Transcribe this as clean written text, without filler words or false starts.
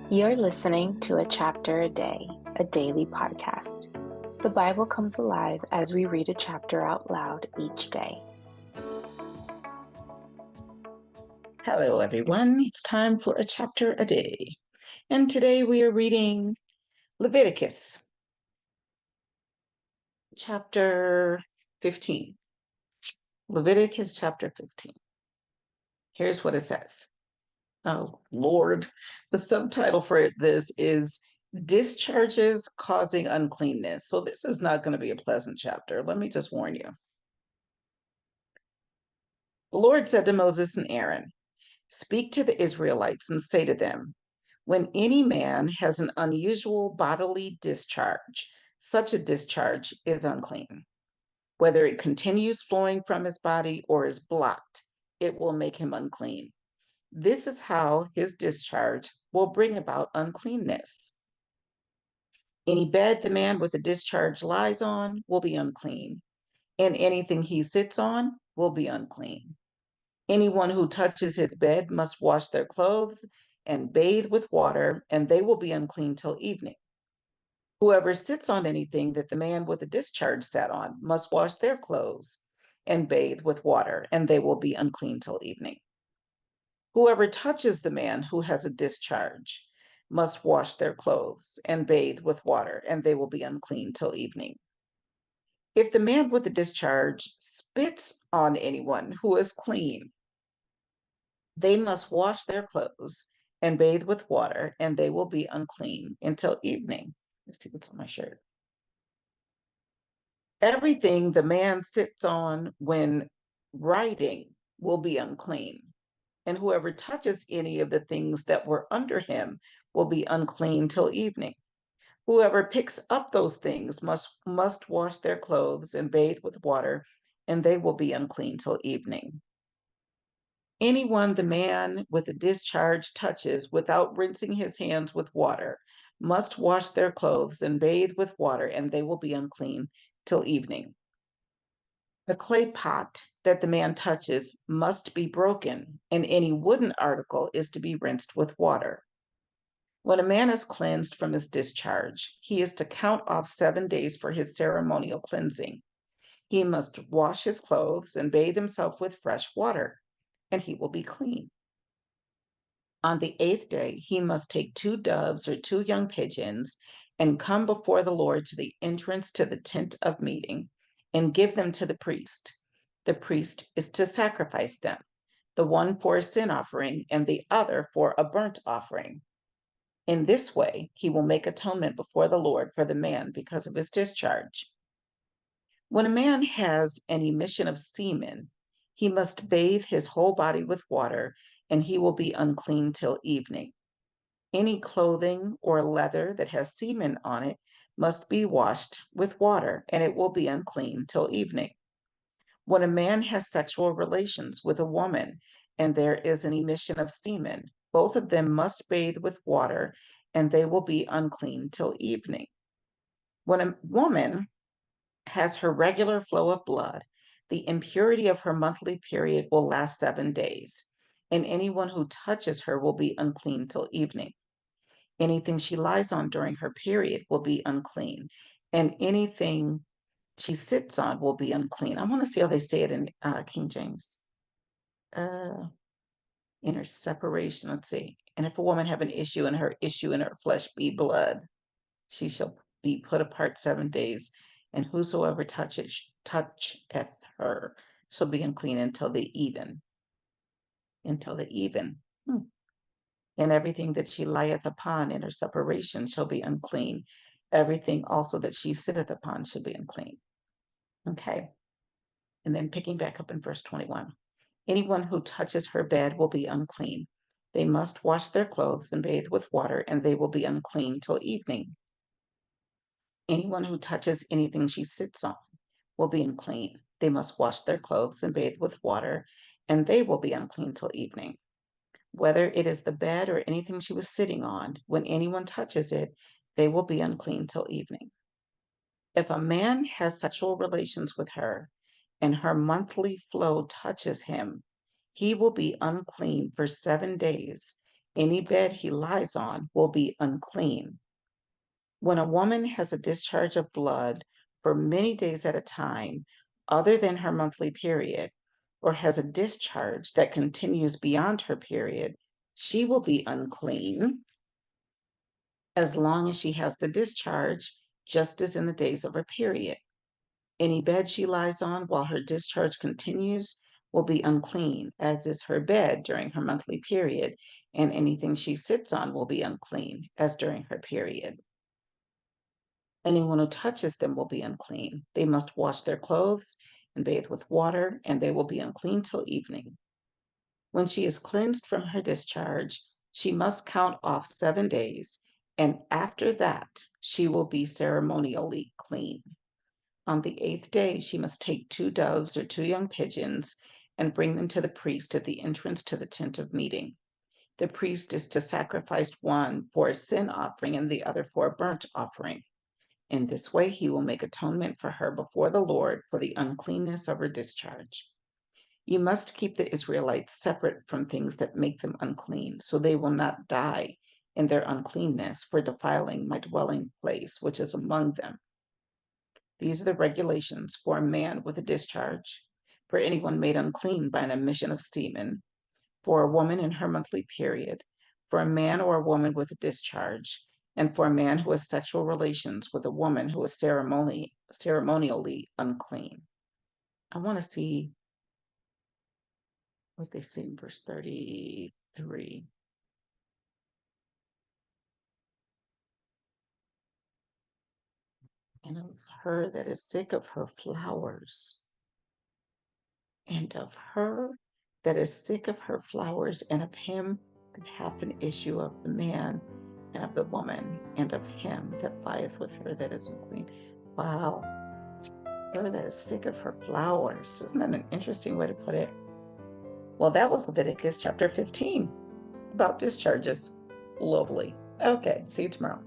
You're listening to A Chapter a Day, a daily podcast. The Bible comes alive as we read a chapter out loud each day. Hello, everyone. It's time for a chapter a day. And today we are reading Leviticus, chapter 15. Leviticus, chapter 15. Here's what it says. Oh, Lord. The subtitle for this is Discharges Causing Uncleanness. So this is not going to be a pleasant chapter. Let me just warn you. The Lord said to Moses and Aaron, "Speak to the Israelites and say to them, when any man has an unusual bodily discharge, such a discharge is unclean. Whether it continues flowing from his body or is blocked, it will make him unclean. This is how his discharge will bring about uncleanness. Any bed the man with a discharge lies on will be unclean, and anything he sits on will be unclean. Anyone who touches his bed must wash their clothes and bathe with water, and they will be unclean till evening. Whoever sits on anything that the man with the discharge sat on must wash their clothes and bathe with water, and they will be unclean till evening. Whoever touches the man who has a discharge must wash their clothes and bathe with water, and they will be unclean till evening. If the man with the discharge spits on anyone who is clean, they must wash their clothes and bathe with water, and they will be unclean until evening. Let's see what's on my shirt. Everything the man sits on when writing will be unclean, and whoever touches any of the things that were under him will be unclean till evening. Whoever picks up those things must wash their clothes and bathe with water, and they will be unclean till evening. Anyone the man with a discharge touches without rinsing his hands with water must wash their clothes and bathe with water, and they will be unclean till evening. The clay pot that the man touches must be broken, and any wooden article is to be rinsed with water. When a man is cleansed from his discharge, he is to count off 7 days for his ceremonial cleansing. He must wash his clothes and bathe himself with fresh water, and he will be clean. On the 8th day, he must take 2 doves or 2 young pigeons and come before the Lord to the entrance to the tent of meeting and give them to the priest. The priest is to sacrifice them, the one for a sin offering and the other for a burnt offering. In this way, he will make atonement before the Lord for the man because of his discharge. When a man has an emission of semen, he must bathe his whole body with water, and he will be unclean till evening. Any clothing or leather that has semen on it must be washed with water, and it will be unclean till evening. When a man has sexual relations with a woman and there is an emission of semen, both of them must bathe with water, and they will be unclean till evening. When a woman has her regular flow of blood, the impurity of her monthly period will last 7 days, and anyone who touches her will be unclean till evening. Anything she lies on during her period will be unclean, and anything she sits on will be unclean. I want to see how they say it in King James. In her separation, let's see. And if a woman have an issue and her issue in her flesh be blood, she shall be put apart 7 days, and whosoever toucheth her shall be unclean until the even. Until the even. And everything that she lieth upon in her separation shall be unclean. Everything also that she sitteth upon shall be unclean. Okay. And then picking back up in verse 21. Anyone who touches her bed will be unclean. They must wash their clothes and bathe with water, and they will be unclean till evening. Anyone who touches anything she sits on will be unclean. They must wash their clothes and bathe with water, and they will be unclean till evening. Whether it is the bed or anything she was sitting on, when anyone touches it, they will be unclean till evening. If a man has sexual relations with her and her monthly flow touches him, he will be unclean for 7 days, Any bed he lies on will be unclean. When a woman has a discharge of blood for many days at a time, other than her monthly period, or has a discharge that continues beyond her period, she will be unclean as long as she has the discharge, just as in the days of her period. Any bed she lies on while her discharge continues will be unclean, as is her bed during her monthly period, and anything she sits on will be unclean, as during her period. Anyone who touches them will be unclean. They must wash their clothes and bathe with water, and they will be unclean till evening. When she is cleansed from her discharge, she must count off 7 days, and after that, she will be ceremonially clean. On the 8th day, she must take 2 doves or 2 young pigeons and bring them to the priest at the entrance to the tent of meeting. The priest is to sacrifice one for a sin offering and the other for a burnt offering. In this way, he will make atonement for her before the Lord for the uncleanness of her discharge. You must keep the Israelites separate from things that make them unclean, so they will not die in their uncleanness for defiling my dwelling place, which is among them. These are the regulations for a man with a discharge, for anyone made unclean by an emission of semen, for a woman in her monthly period, for a man or a woman with a discharge, and for a man who has sexual relations with a woman who is ceremonially unclean. I want to see what they say in verse 33. And of her that is sick of her flowers, and of her that is sick of her flowers, and of him that hath an issue of the man, and of the woman, and of him that lieth with her that is unclean. Wow. Her that is sick of her flowers. Isn't that an interesting way to put it? Well, that was Leviticus chapter 15 about discharges. Lovely. Okay, see you tomorrow.